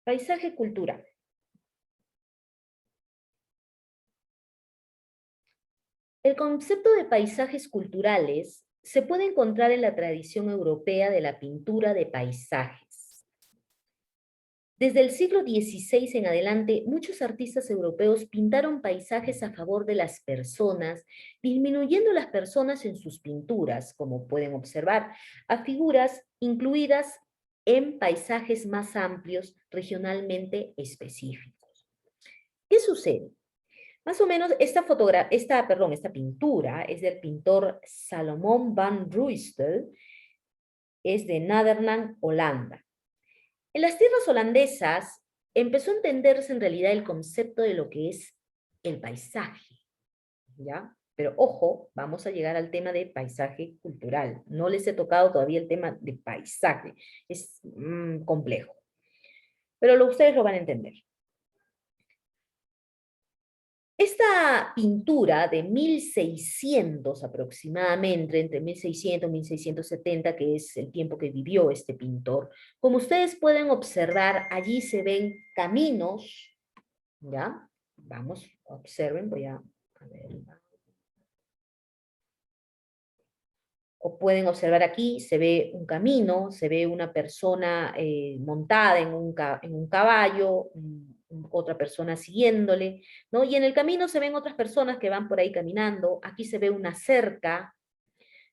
Paisaje cultural. El concepto de paisajes culturales se puede encontrar en la tradición europea de la pintura de paisajes. Desde el siglo XVI en adelante, muchos artistas europeos pintaron paisajes a favor de las personas, disminuyendo las personas en sus pinturas, como pueden observar, a figuras incluidas en paisajes más amplios, regionalmente específicos. ¿Qué sucede? Más o menos esta pintura es del pintor Salomon van Ruystel, es de Nederland, Holanda. En las tierras holandesas empezó a entenderse en realidad el concepto de lo que es el paisaje, ¿ya? Pero ojo, vamos a llegar al tema de paisaje cultural. No les he tocado todavía el tema de paisaje, es complejo, pero ustedes lo van a entender. Esta pintura de 1600 aproximadamente, entre 1600 y 1670, que es el tiempo que vivió este pintor, como ustedes pueden observar, allí se ven caminos, ¿ya? Vamos, observen, voy a ver. O pueden observar aquí, se ve un camino, se ve una persona montada en un caballo, otra persona siguiéndole, ¿no? Y en el camino se ven otras personas que van por ahí caminando, aquí se ve una cerca,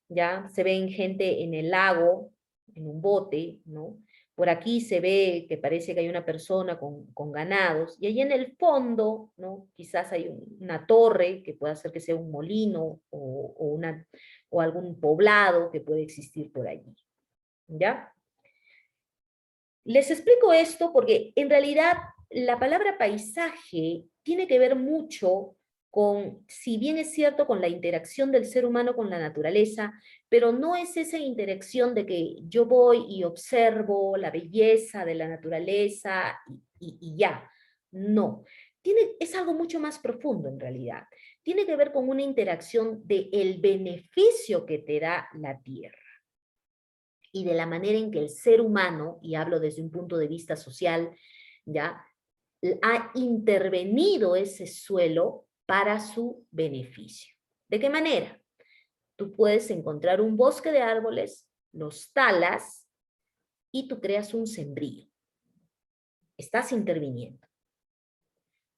¿ya? Se ven gente en el lago, en un bote, ¿no? Por aquí se ve que parece que hay una persona con ganados, y ahí en el fondo, ¿no? Quizás hay una torre, que puede ser que sea un molino, o algún poblado que puede existir por allí, ¿ya? Les explico esto porque en realidad la palabra paisaje tiene que ver mucho con, si bien es cierto, con la interacción del ser humano con la naturaleza, pero no es esa interacción de que yo voy y observo la belleza de la naturaleza y ya. No. Es algo mucho más profundo en realidad. Tiene que ver con una interacción del beneficio que te da la tierra y de la manera en que el ser humano, y hablo desde un punto de vista social, ya ha intervenido ese suelo para su beneficio. ¿De qué manera? Tú puedes encontrar un bosque de árboles, los talas y tú creas un sembrío. Estás interviniendo.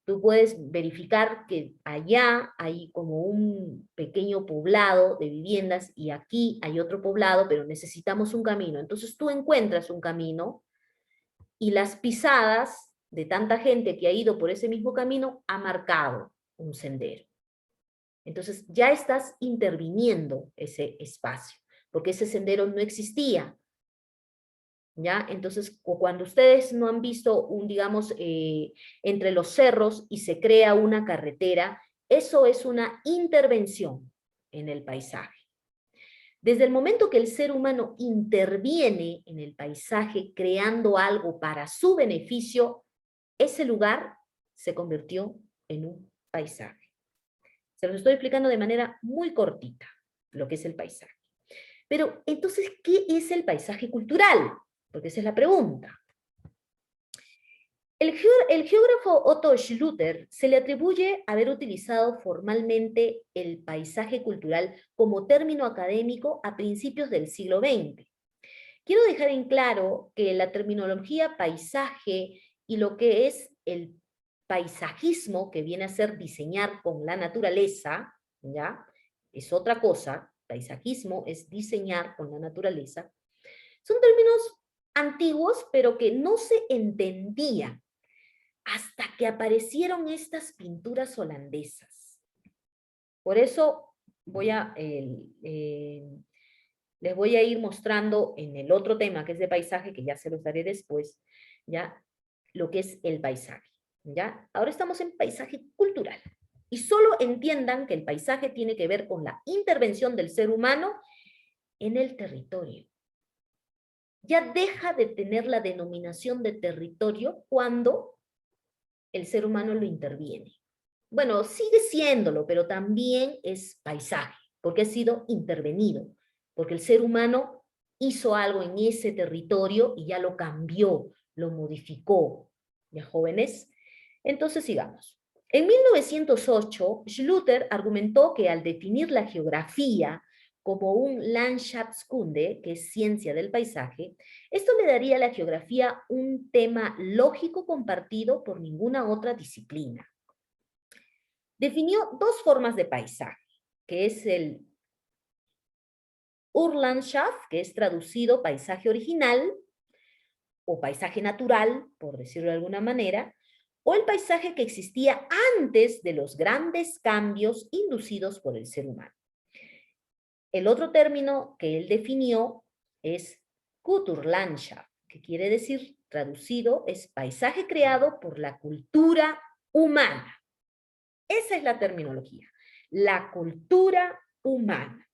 Tú puedes verificar que allá hay como un pequeño poblado de viviendas y aquí hay otro poblado, pero necesitamos un camino. Entonces tú encuentras un camino y las pisadas de tanta gente que ha ido por ese mismo camino ha marcado un sendero. Entonces ya estás interviniendo ese espacio, porque ese sendero no existía. ¿Ya? Entonces, cuando ustedes no han visto digamos, entre los cerros y se crea una carretera, eso es una intervención en el paisaje. Desde el momento que el ser humano interviene en el paisaje creando algo para su beneficio, ese lugar se convirtió en un paisaje. Se los estoy explicando de manera muy cortita, lo que es el paisaje. Pero entonces, ¿qué es el paisaje cultural? Porque esa es la pregunta. El geógrafo Otto Schluter se le atribuye haber utilizado formalmente el paisaje cultural como término académico a principios del siglo XX. Quiero dejar en claro que la terminología paisaje y lo que es el paisajismo, que viene a ser diseñar con la naturaleza, ¿ya? Es otra cosa. Paisajismo es diseñar con la naturaleza. Son términos antiguos, pero que no se entendían hasta que aparecieron estas pinturas holandesas. Por eso les voy a ir mostrando en el otro tema, que es de paisaje, que ya se los daré después, ¿ya? Lo que es el paisaje, ¿ya? Ahora estamos en paisaje cultural. Y solo entiendan que el paisaje tiene que ver con la intervención del ser humano en el territorio. Ya deja de tener la denominación de territorio cuando el ser humano lo interviene. Bueno, sigue siéndolo, pero también es paisaje, porque ha sido intervenido, porque el ser humano hizo algo en ese territorio y ya lo cambió, lo modificó, ¿Ya, jóvenes? Entonces sigamos. En 1908, Schluter argumentó que al definir la geografía como un Landschaftskunde, que es ciencia del paisaje, esto le daría a la geografía un tema lógico compartido por ninguna otra disciplina. Definió dos formas de paisaje, que es el Urlandschaft, que es traducido paisaje original, o paisaje natural, por decirlo de alguna manera, o el paisaje que existía antes de los grandes cambios inducidos por el ser humano. El otro término que él definió es Kulturlandschaft, que quiere decir, traducido, es paisaje creado por la cultura humana. Esa es la terminología, la cultura humana.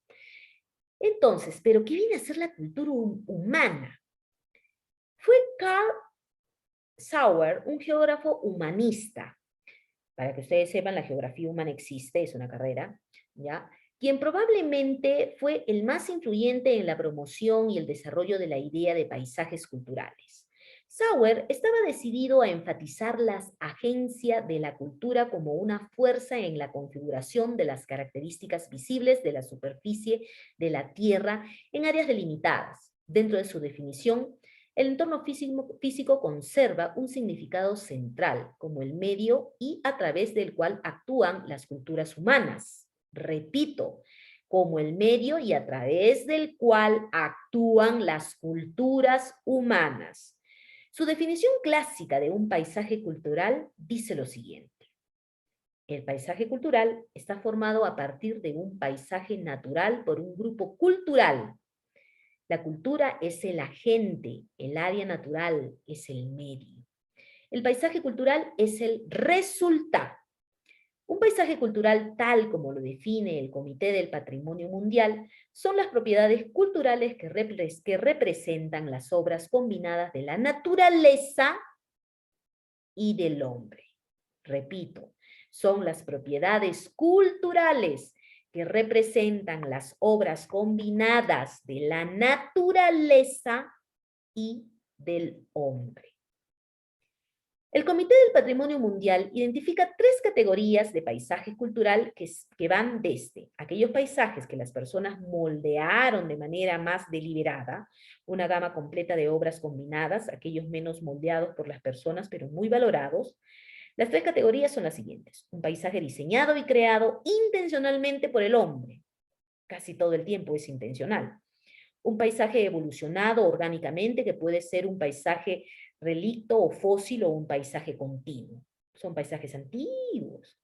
Entonces, ¿pero qué viene a ser la cultura humana? Fue Carl Sauer, un geógrafo humanista. Para que ustedes sepan, la geografía humana existe, es una carrera, ¿ya? Quien probablemente fue el más influyente en la promoción y el desarrollo de la idea de paisajes culturales. Sauer estaba decidido a enfatizar la agencia de la cultura como una fuerza en la configuración de las características visibles de la superficie de la Tierra en áreas delimitadas. Dentro de su definición, el entorno físico conserva un significado central como el medio y a través del cual actúan las culturas humanas. Repito, como el medio y a través del cual actúan las culturas humanas. Su definición clásica de un paisaje cultural dice lo siguiente. El paisaje cultural está formado a partir de un paisaje natural por un grupo cultural. La cultura es el agente, el área natural es el medio. El paisaje cultural es el resultado. Un paisaje cultural tal como lo define el Comité del Patrimonio Mundial son las propiedades culturales que representan las obras combinadas de la naturaleza y del hombre. Repito, son las propiedades culturales que representan las obras combinadas de la naturaleza y del hombre. El Comité del Patrimonio Mundial identifica tres categorías de paisaje cultural que van desde aquellos paisajes que las personas moldearon de manera más deliberada, una gama completa de obras combinadas, aquellos menos moldeados por las personas pero muy valorados. Las tres categorías son las siguientes. Un paisaje diseñado y creado intencionalmente por el hombre. Casi todo el tiempo es intencional. Un paisaje evolucionado orgánicamente, que puede ser un paisaje relicto o fósil o un paisaje continuo. Son paisajes antiguos.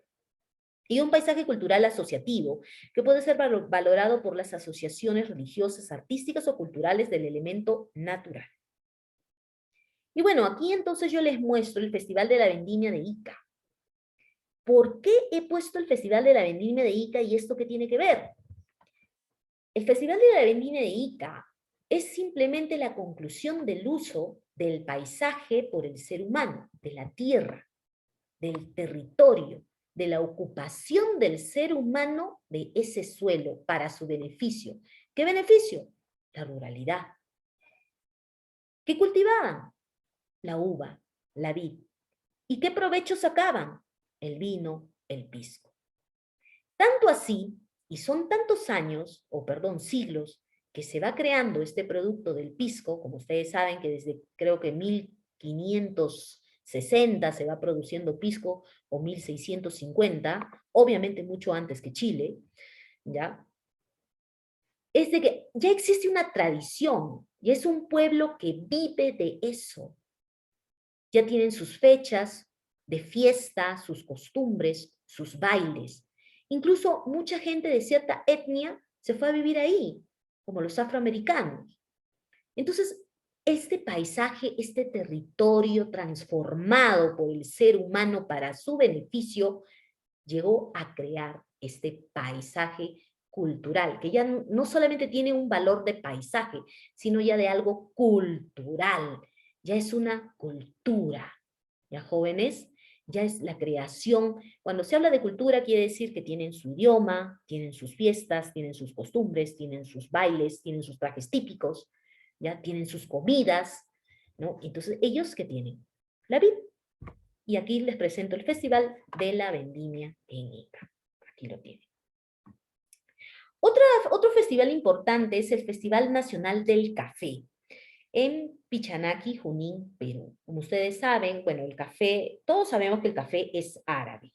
Y un paisaje cultural asociativo, que puede ser valorado por las asociaciones religiosas, artísticas o culturales del elemento natural. Y bueno, aquí entonces yo les muestro el Festival de la Vendimia de Ica. ¿Por qué he puesto el Festival de la Vendimia de Ica y esto qué tiene que ver? El Festival de la Vendimia de Ica es simplemente la conclusión del uso del paisaje por el ser humano, de la tierra, del territorio, de la ocupación del ser humano de ese suelo para su beneficio. ¿Qué beneficio? La ruralidad. ¿Qué cultivaban? La uva, la vid. ¿Y qué provecho sacaban? El vino, el pisco. Tanto así, y son tantos años, o perdón, siglos, que se va creando este producto del pisco, como ustedes saben que desde creo que 1560 se va produciendo pisco, o 1650, obviamente mucho antes que Chile, ¿ya? Es de que ya existe una tradición, y es un pueblo que vive de eso. Ya tienen sus fechas de fiesta, sus costumbres, sus bailes. Incluso mucha gente de cierta etnia se fue a vivir ahí, como los afroamericanos. Entonces, este paisaje, este territorio transformado por el ser humano para su beneficio, llegó a crear este paisaje cultural, que ya no solamente tiene un valor de paisaje, sino ya de algo cultural, ya es una cultura. ¿Ya, jóvenes? Ya es la creación. Cuando se habla de cultura quiere decir que tienen su idioma, tienen sus fiestas, tienen sus costumbres, tienen sus bailes, tienen sus trajes típicos, ya tienen sus comidas, ¿no? Entonces, ¿ellos qué tienen? La vida. Y aquí les presento el Festival de la Vendimia en Ica. Aquí lo tienen. Otro festival importante es el Festival Nacional del Café en Pichanaki, Junín, Perú. Como ustedes saben, bueno, el café, todos sabemos que el café es árabe,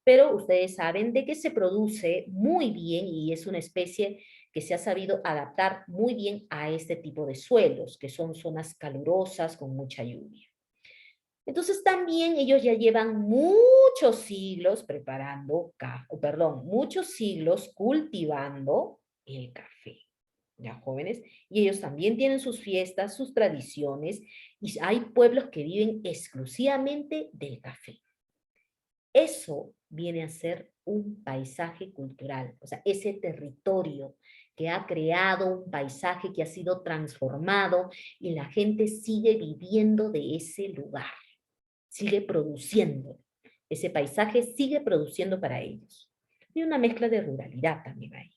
pero ustedes saben de que se produce muy bien y es una especie que se ha sabido adaptar muy bien a este tipo de suelos, que son zonas calurosas con mucha lluvia. Entonces también ellos ya llevan muchos siglos preparando perdón, muchos siglos cultivando el café, ya jóvenes, y ellos también tienen sus fiestas, sus tradiciones, y hay pueblos que viven exclusivamente del café. Eso viene a ser un paisaje cultural, o sea, ese territorio que ha creado un paisaje que ha sido transformado y la gente sigue viviendo de ese lugar, sigue produciendo. Ese paisaje sigue produciendo para ellos. Y una mezcla de ruralidad también hay.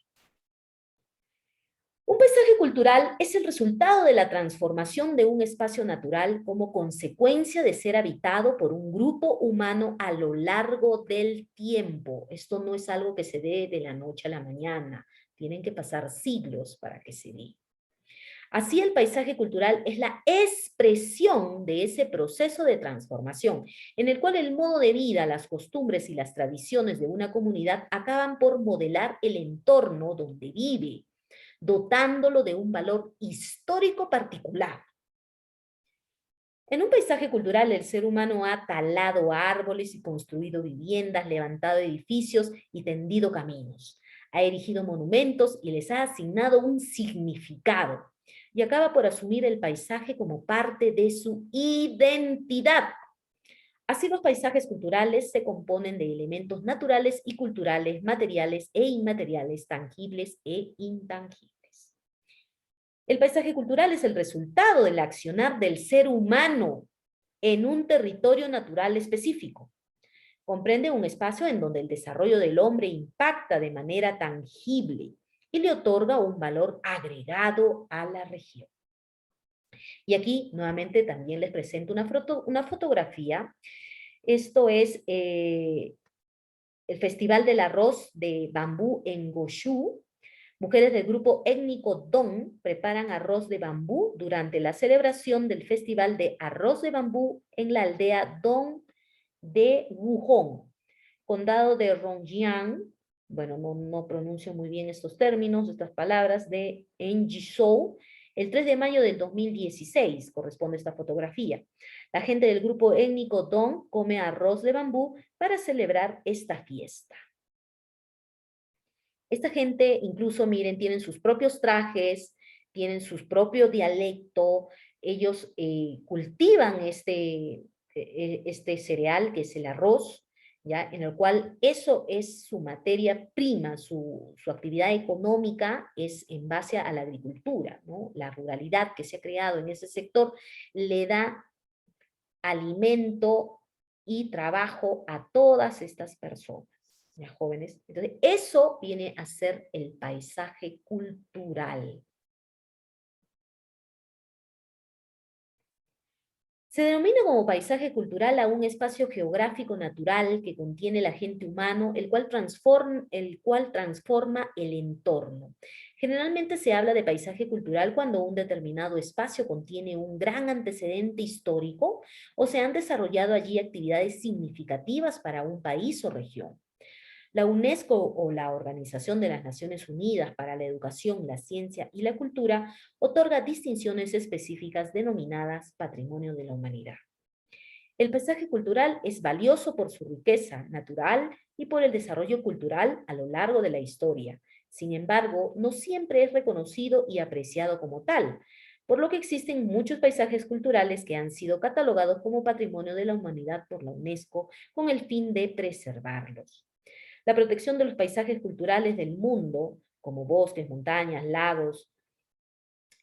Un paisaje cultural es el resultado de la transformación de un espacio natural como consecuencia de ser habitado por un grupo humano a lo largo del tiempo. Esto no es algo que se dé de la noche a la mañana. Tienen que pasar siglos para que se dé. Así el paisaje cultural es la expresión de ese proceso de transformación, en el cual el modo de vida, las costumbres y las tradiciones de una comunidad acaban por modelar el entorno donde vive, dotándolo de un valor histórico particular. En un paisaje cultural, el ser humano ha talado árboles y construido viviendas, levantado edificios y tendido caminos. Ha erigido monumentos y les ha asignado un significado. Y acaba por asumir el paisaje como parte de su identidad. Así los paisajes culturales se componen de elementos naturales y culturales, materiales e inmateriales, tangibles e intangibles. El paisaje cultural es el resultado del accionar del ser humano en un territorio natural específico. Comprende un espacio en donde el desarrollo del hombre impacta de manera tangible y le otorga un valor agregado a la región. Y aquí nuevamente también les presento una fotografía. Esto es el Festival del Arroz de Bambú en Goshu. Mujeres del grupo étnico Dong preparan arroz de bambú durante la celebración del Festival de Arroz de Bambú en la aldea Dong de Wuhong, condado de Rongjiang. Bueno, no pronuncio muy bien estos términos, estas palabras, de Enjizhou, el 3 de mayo del 2016, corresponde esta fotografía. La gente del grupo étnico Dong come arroz de bambú para celebrar esta fiesta. Esta gente, incluso, miren, tienen sus propios trajes, tienen su propio dialecto, ellos cultivan este cereal que es el arroz, ¿ya? En el cual eso es su materia prima, su actividad económica es en base a la agricultura, ¿no? La ruralidad que se ha creado en ese sector le da alimento y trabajo a todas estas personas, ya jóvenes. Entonces, eso viene a ser el paisaje cultural. Se denomina como paisaje cultural a un espacio geográfico natural que contiene el agente humano, el cual transforma el entorno. Generalmente se habla de paisaje cultural cuando un determinado espacio contiene un gran antecedente histórico o se han desarrollado allí actividades significativas para un país o región. La UNESCO o la Organización de las Naciones Unidas para la Educación, la Ciencia y la Cultura otorga distinciones específicas denominadas Patrimonio de la Humanidad. El paisaje cultural es valioso por su riqueza natural y por el desarrollo cultural a lo largo de la historia. Sin embargo, no siempre es reconocido y apreciado como tal, por lo que existen muchos paisajes culturales que han sido catalogados como Patrimonio de la Humanidad por la UNESCO con el fin de preservarlos. La protección de los paisajes culturales del mundo, como bosques, montañas, lagos,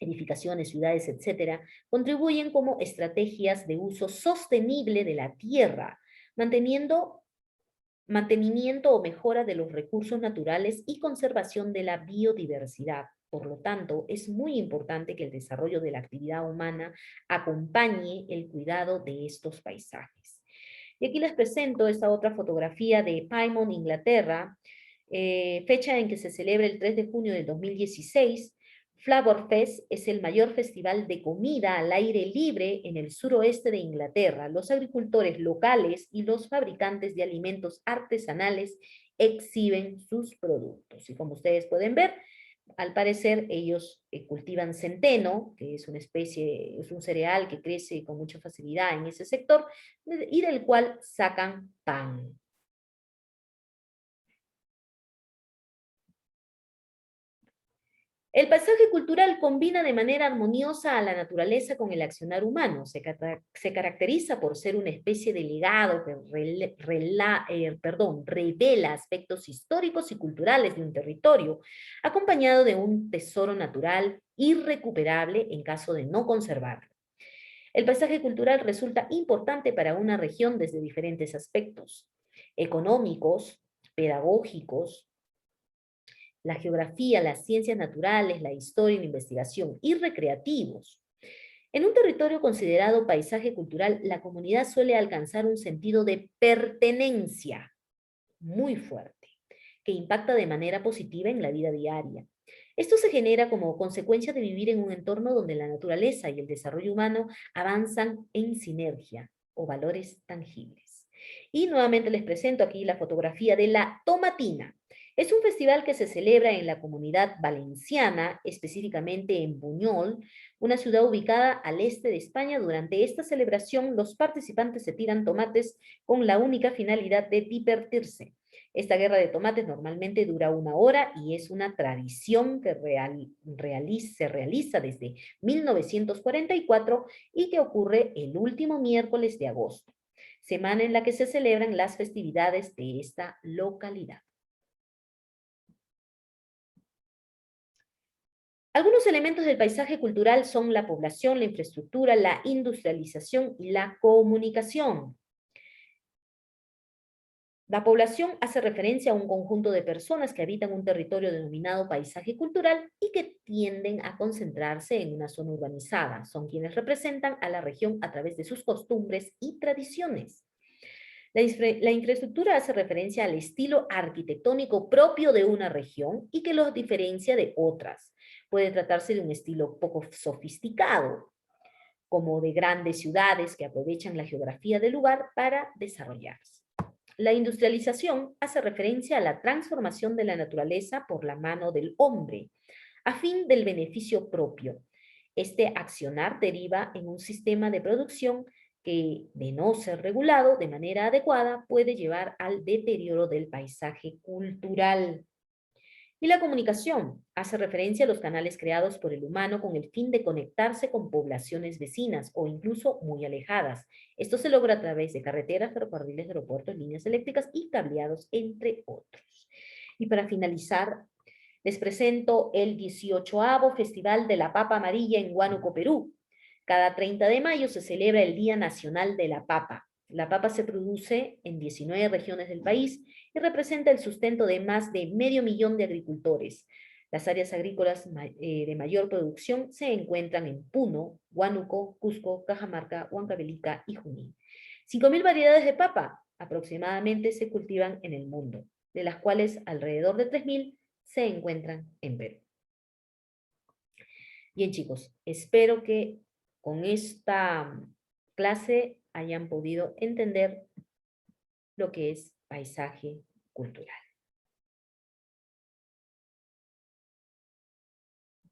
edificaciones, ciudades, etcétera, contribuyen como estrategias de uso sostenible de la tierra, mantenimiento o mejora de los recursos naturales y conservación de la biodiversidad. Por lo tanto, es muy importante que el desarrollo de la actividad humana acompañe el cuidado de estos paisajes. Y aquí les presento esta otra fotografía de Plymouth, Inglaterra, fecha en que se celebra el 3 de junio del 2016. Flavorfest es el mayor festival de comida al aire libre en el suroeste de Inglaterra. Los agricultores locales y los fabricantes de alimentos artesanales exhiben sus productos. Y como ustedes pueden ver, al parecer ellos cultivan centeno, que es una especie, es un cereal que crece con mucha facilidad en ese sector, y del cual sacan pan. El paisaje cultural combina de manera armoniosa a la naturaleza con el accionar humano. Se caracteriza por ser una especie de legado que revela aspectos históricos y culturales de un territorio, acompañado de un tesoro natural irrecuperable en caso de no conservarlo. El paisaje cultural resulta importante para una región desde diferentes aspectos: económicos, pedagógicos, la geografía, las ciencias naturales, la historia, la investigación, y recreativos. En un territorio considerado paisaje cultural, la comunidad suele alcanzar un sentido de pertenencia muy fuerte, que impacta de manera positiva en la vida diaria. Esto se genera como consecuencia de vivir en un entorno donde la naturaleza y el desarrollo humano avanzan en sinergia o valores tangibles. Y nuevamente les presento aquí la fotografía de la Tomatina. Es un festival que se celebra en la comunidad valenciana, específicamente en Buñol, una ciudad ubicada al este de España. Durante esta celebración, los participantes se tiran tomates con la única finalidad de divertirse. Esta guerra de tomates normalmente dura 1 hora y es una tradición que se realiza desde 1944 y que ocurre el último miércoles de agosto, semana en la que se celebran las festividades de esta localidad. Algunos elementos del paisaje cultural son la población, la infraestructura, la industrialización y la comunicación. La población hace referencia a un conjunto de personas que habitan un territorio denominado paisaje cultural y que tienden a concentrarse en una zona urbanizada. Son quienes representan a la región a través de sus costumbres y tradiciones. La infraestructura hace referencia al estilo arquitectónico propio de una región y que los diferencia de otras. Puede tratarse de un estilo poco sofisticado, como de grandes ciudades que aprovechan la geografía del lugar para desarrollarse. La industrialización hace referencia a la transformación de la naturaleza por la mano del hombre, a fin del beneficio propio. Este accionar deriva en un sistema de producción que, de no ser regulado de manera adecuada, puede llevar al deterioro del paisaje cultural. Y la comunicación hace referencia a los canales creados por el humano con el fin de conectarse con poblaciones vecinas o incluso muy alejadas. Esto se logra a través de carreteras, ferrocarriles, aeropuertos, líneas eléctricas y cableados, entre otros. Y para finalizar, les presento el 18º Festival de la Papa Amarilla en Huánuco, Perú. Cada 30 de mayo se celebra el Día Nacional de la Papa. La papa se produce en 19 regiones del país y representa el sustento de más de 500.000 de agricultores. Las áreas agrícolas de mayor producción se encuentran en Puno, Huánuco, Cusco, Cajamarca, Huancavelica y Junín. 5.000 variedades de papa aproximadamente se cultivan en el mundo, de las cuales alrededor de 3.000 se encuentran en Perú. Bien, chicos, espero que con esta clase hayan podido entender lo que es paisaje cultural.